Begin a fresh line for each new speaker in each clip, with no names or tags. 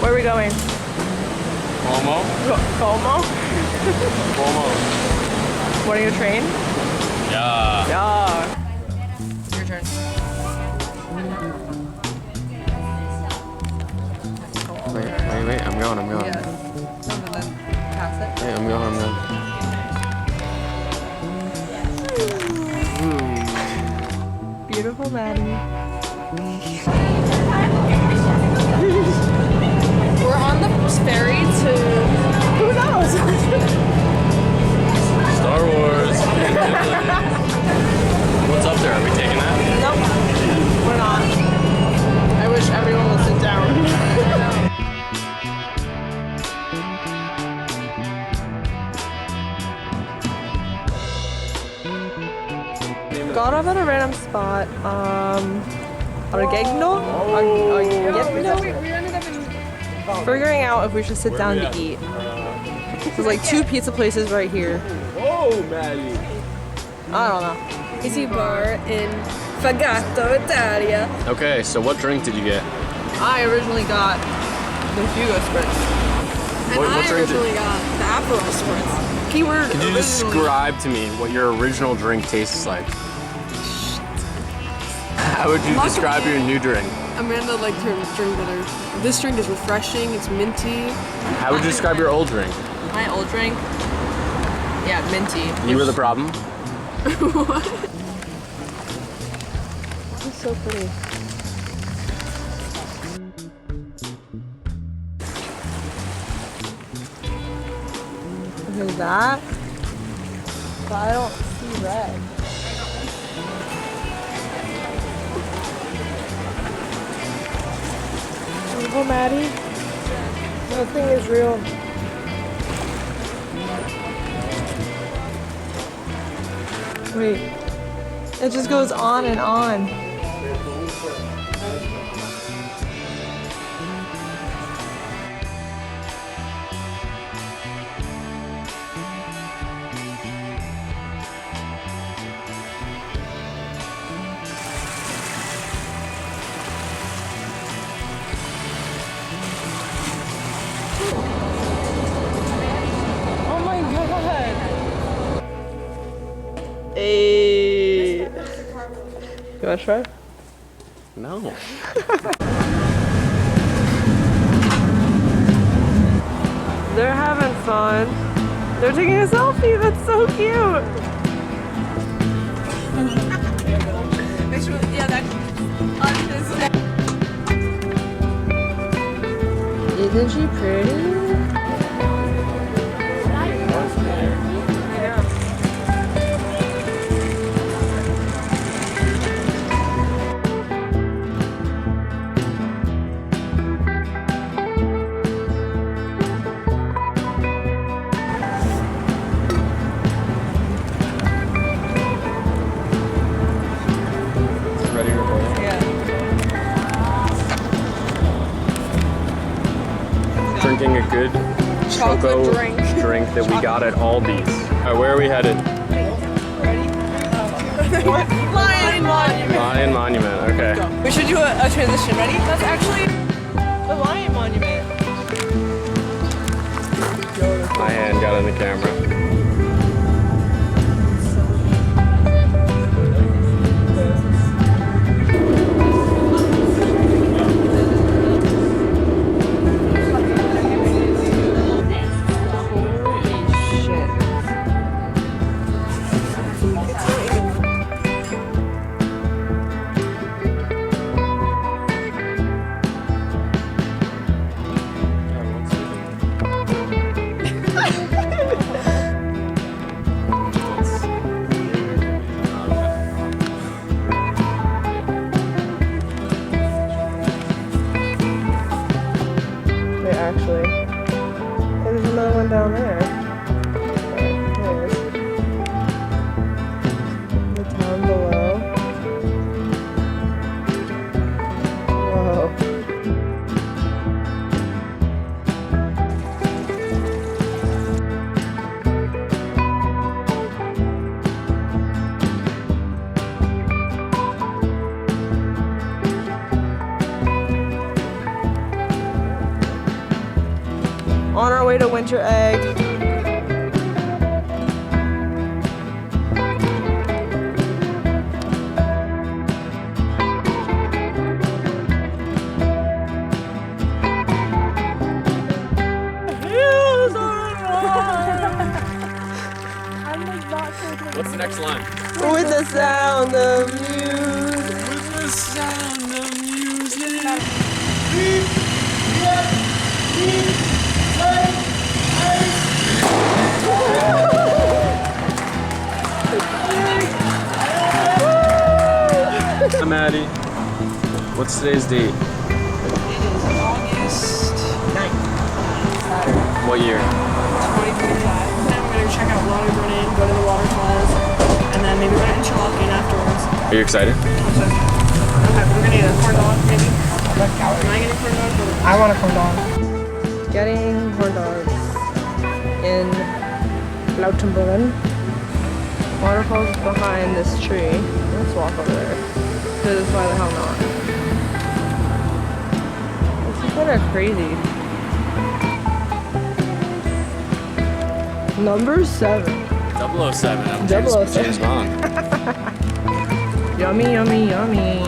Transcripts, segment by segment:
Where are we going?
Como?
Como?
Como?
Wanting to train?
Yeah.
Yeah. Your turn.
Wait. I'm going.
Yeah. No, but then pass it.
Yeah, I'm going.
Beautiful Maddie. We're on the ferry to... Who knows?
Star Wars. What's up there? Are we taking that?
Nope. We're not. I wish everyone would sit down. Got off at a random spot. Argegno? Figuring out if we should sit down to eat. There's like 2 pizza places right here.
Whoa, Maddie.
I don't know.
Easy bar in Fagato, Italia.
Okay, so what drink did you get?
I originally got the Hugo Spritz.
And
What
I
drink
originally got the Aperol Spritz. Keyword
Could you
originally.
describe to me what your original drink tastes like? How would you describe your new drink?
Amanda liked her drink better. This drink is refreshing, it's minty.
How would you describe your old drink?
My old drink? Yeah, minty.
You were the problem?
What?
This is so pretty. Okay, that. But I don't see red. Beautiful Maddie. Nothing is real. Wait. It just goes on and on. Oh my god. Hey. You wanna try?
No.
They're having fun. They're taking a selfie. That's so cute.
Yeah, that's
Isn't she pretty?
Ready to record?
Yeah.
Drinking a good
Chocolate
choco
drink.
that we got at Aldi's. Alright, where are we headed?
Lion Monument.
Lion Monument, okay.
We should do a transition. Ready? That's actually the Lion Monument.
My hand got in the camera.
Wait, actually, there's another one down there. There's the town below. Whoa. On our way to Winter Egg.
What's the next line?
With the sound of music.
With the sound of music. I'm Maddie. What's today's date?
It is August 9th.
What year?
2025. Then we're gonna check out water running, go to the waterfalls, and then maybe go to interlocking afterwards.
Are you excited?
Okay, we're gonna eat a corn dog maybe. Am I getting corn dog? I want a corn dog.
Getting corn dogs in Lautenbrunnen. Waterfalls behind this tree. Let's walk over there. Because why the hell not? This is kind of crazy. Number 7.
007. I'm
007.
James Bond.
Yummy, yummy, yummy.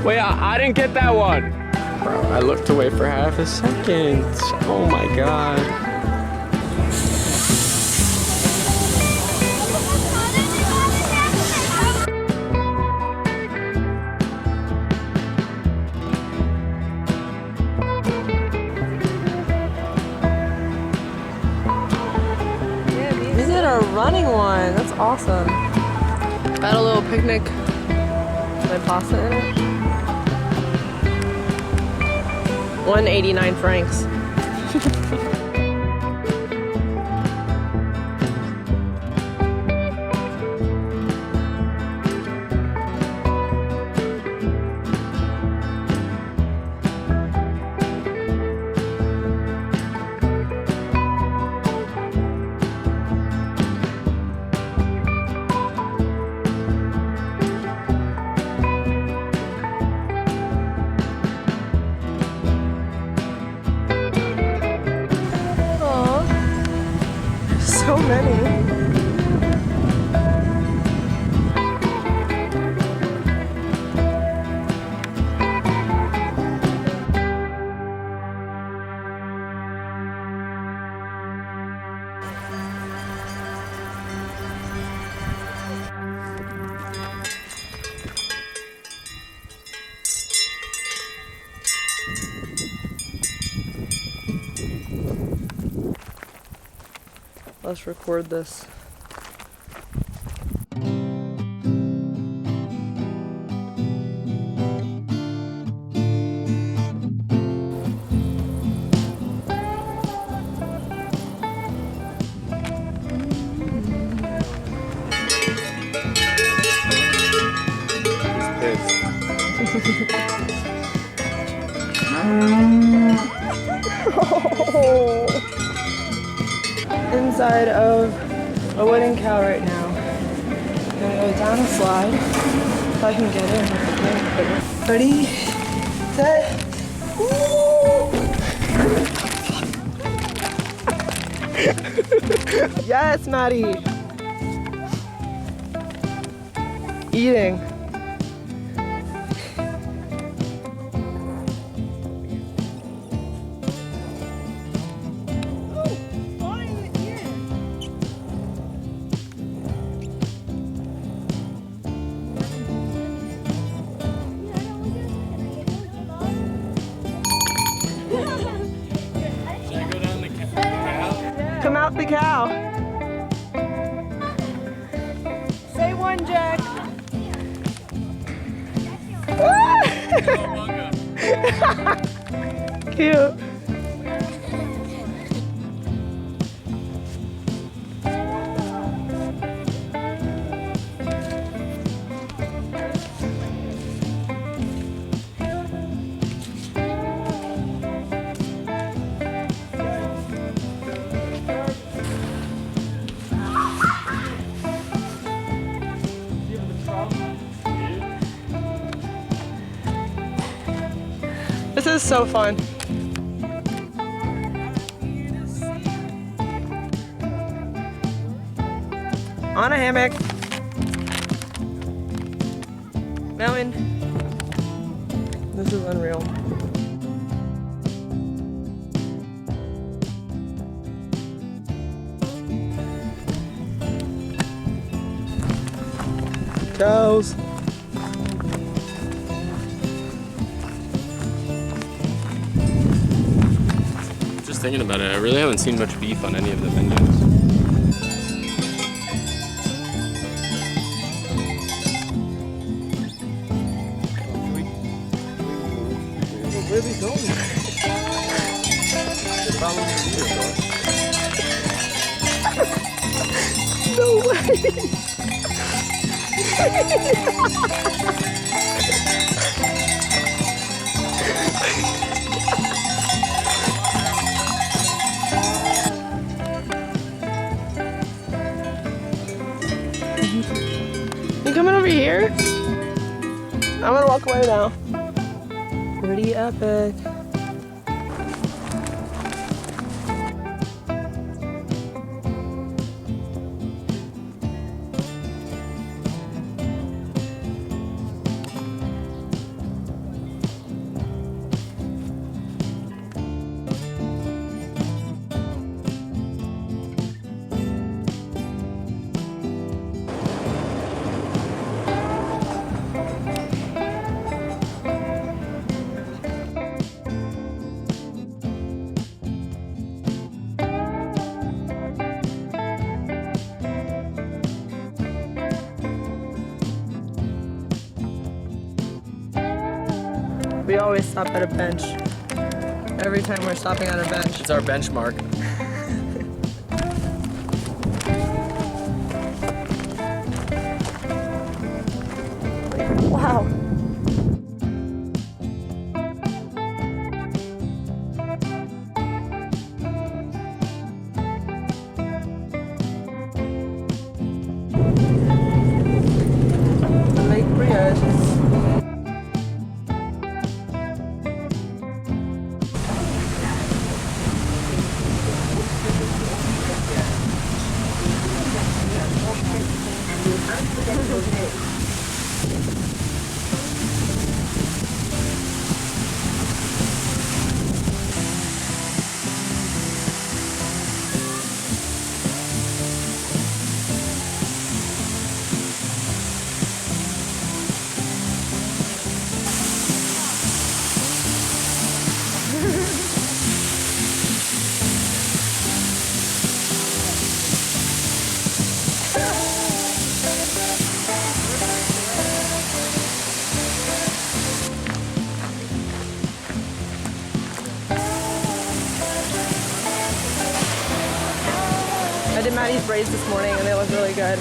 Wait, I didn't get that one. Bro, I looked away for half a second. Oh my god.
We did a running one. That's awesome. Got a little picnic. My pasta in it. 189 francs. So many. Let's record this. Inside of a wooden cow right now. I'm gonna go down a slide if I can get it. Ready, set, woo! Yes, Maddie. Eating. Come out the cow. Say one, Jack. Cute. This is so fun. On a hammock. Mountain. This is unreal. Cows.
Just thinking about it, I really haven't seen much beef on any of the menus.
Where are we going? No way! You coming over here? I'm gonna walk away now. Pretty epic. We always stop at a bench. Every time we're stopping at a bench.
It's our benchmark.
Wow. Lake Brioche. I did Maddie's braids this morning and they look really good.